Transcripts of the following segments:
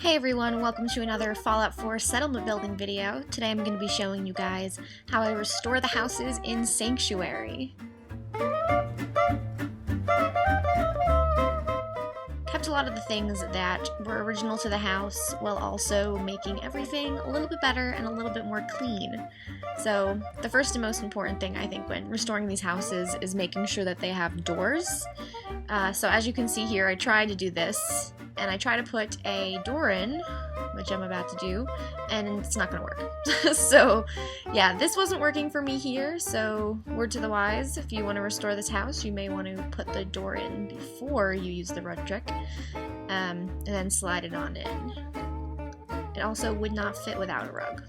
Hey everyone, welcome to another Fallout 4 settlement building video. Today I'm going to be showing you guys how I restore the houses in Sanctuary. Kept a lot of the things that were original to the house while also making everything a little bit better and a little bit more clean. So the first and most important thing I think when restoring these houses is making sure that they have doors. So as you can see here, I tried to do this. And I try to put a door in, which I'm about to do, and it's not gonna work. So yeah, this wasn't working for me here, so word to the wise, if you want to restore this house, you may want to put the door in before you use the rug trick, and then slide it on in. It also would not fit without a rug.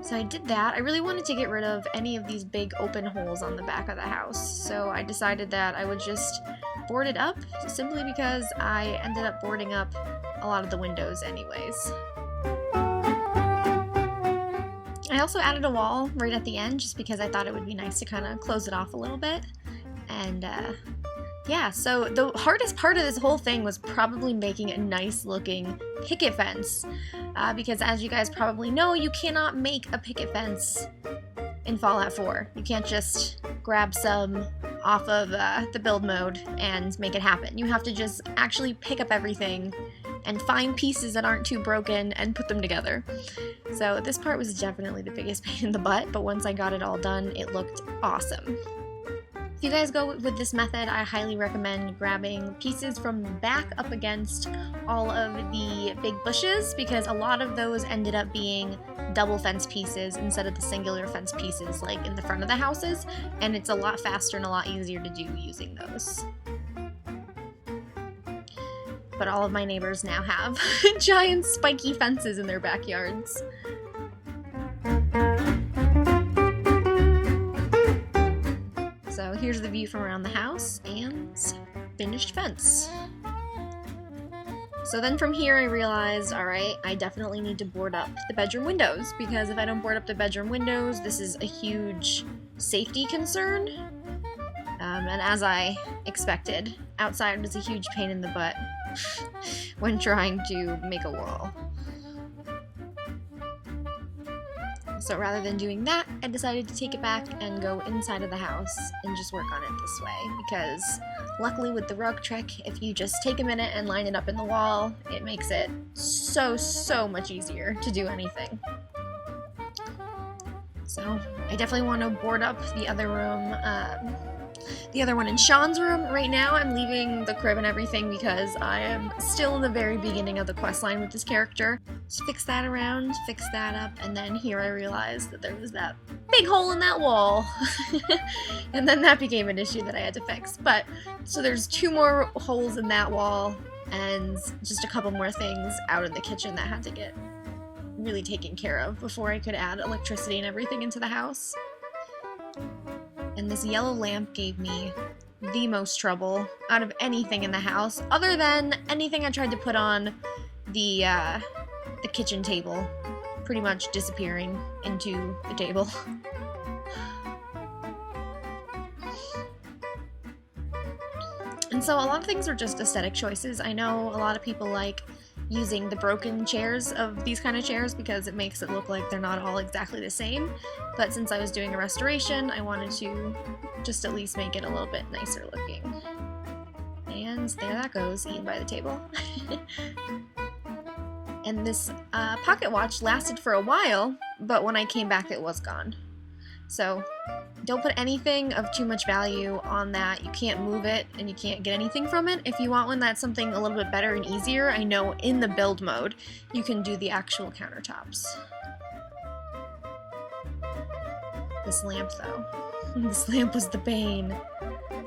So I did that. I really wanted to get rid of any of these big open holes on the back of the house, so I decided that I would just board it up, simply because I ended up boarding up a lot of the windows anyways. I also added a wall right at the end just because I thought it would be nice to kind of close it off a little bit. And yeah, so the hardest part of this whole thing was probably making a nice looking picket fence, because as you guys probably know, you cannot make a picket fence in Fallout 4. You can't just grab some off of the build mode and make it happen. You have to just actually pick up everything and find pieces that aren't too broken and put them together. So this part was definitely the biggest pain in the butt, but once I got it all done, it looked awesome. If you guys go with this method, I highly recommend grabbing pieces from the back up against all of the big bushes, because a lot of those ended up being double fence pieces instead of the singular fence pieces like in the front of the houses, and it's a lot faster and a lot easier to do using those. But all of my neighbors now have giant spiky fences in their backyards. So here's the view from around the house and finished fence. So then from here I realized, alright, I definitely need to board up the bedroom windows, because if I don't board up the bedroom windows, this is a huge safety concern. And as I expected, outside was a huge pain in the butt when trying to make a wall. So rather than doing that, I decided to take it back and go inside of the house and just work on it this way, because luckily with the rug trick, if you just take a minute and line it up in the wall, it makes it so much easier to do anything. So I definitely want to board up the other room, the other one in Sean's room. Right now I'm leaving the crib and everything because I am still in the very beginning of the quest line with this character. Just fix that around, fix that up, and then here I realized that there was that big hole in that wall. And then that became an issue that I had to fix. But, so there's 2 more holes in that wall, and just a couple more things out in the kitchen that had to get really taken care of before I could add electricity and everything into the house. And this yellow lamp gave me the most trouble out of anything in the house, other than anything I tried to put on the kitchen table, pretty much disappearing into the table. And so a lot of things are just aesthetic choices. I know a lot of people like using the broken chairs of these kind of chairs because it makes it look like they're not all exactly the same, but since I was doing a restoration, I wanted to just at least make it a little bit nicer looking. And there that goes, eaten by the table. And this pocket watch lasted for a while, but when I came back it was gone. So don't put anything of too much value on that. You can't move it and you can't get anything from it. If you want one that's something a little bit better and easier, I know in the build mode you can do the actual countertops. This lamp though, this lamp was the pain.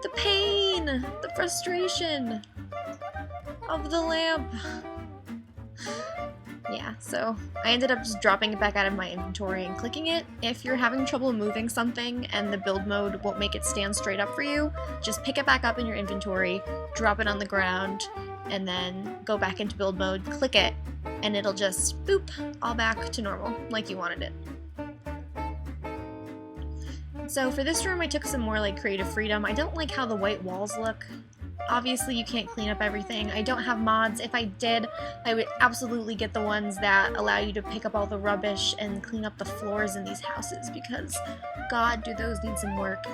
The pain! The frustration of the lamp. Yeah, so I ended up just dropping it back out of my inventory and clicking it. If you're having trouble moving something and the build mode won't make it stand straight up for you, just pick it back up in your inventory, drop it on the ground, and then go back into build mode, click it, and it'll just boop, all back to normal, like you wanted it. So for this room I took some more like creative freedom. I don't like how the white walls look. Obviously, you can't clean up everything. I don't have mods. If I did, I would absolutely get the ones that allow you to pick up all the rubbish and clean up the floors in these houses, because God, do those need some work.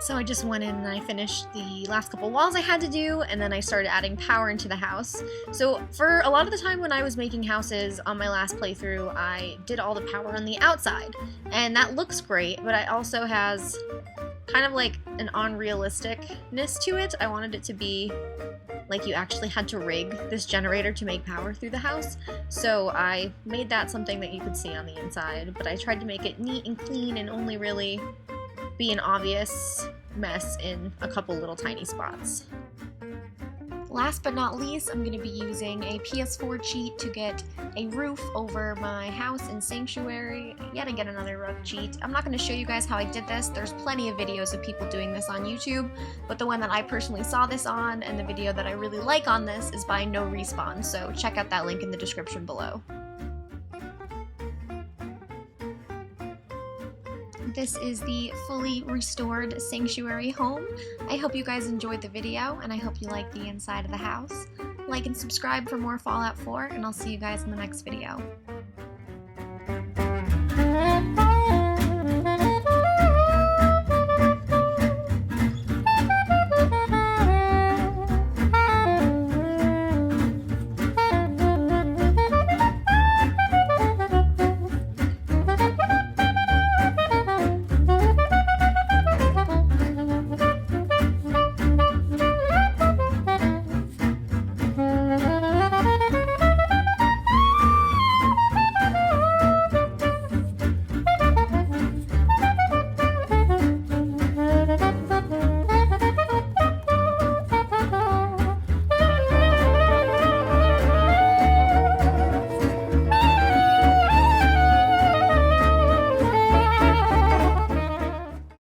So I just went in and I finished the last couple walls I had to do, and then I started adding power into the house. So for a lot of the time when I was making houses on my last playthrough, I did all the power on the outside, and that looks great, but it also has kind of like an unrealisticness to it. I wanted it to be like you actually had to rig this generator to make power through the house, so I made that something that you could see on the inside, but I tried to make it neat and clean and only really be an obvious mess in a couple little tiny spots. Last but not least, I'm going to be using a PS4 cheat to get a roof over my house in Sanctuary, yet again another roof cheat. I'm not going to show you guys how I did this. There's plenty of videos of people doing this on YouTube, but the one that I personally saw this on and the video that I really like on this is by No Respawn, so check out that link in the description below. This is the fully restored Sanctuary home. I hope you guys enjoyed the video, and I hope you like the inside of the house. Like and subscribe for more Fallout 4, and I'll see you guys in the next video.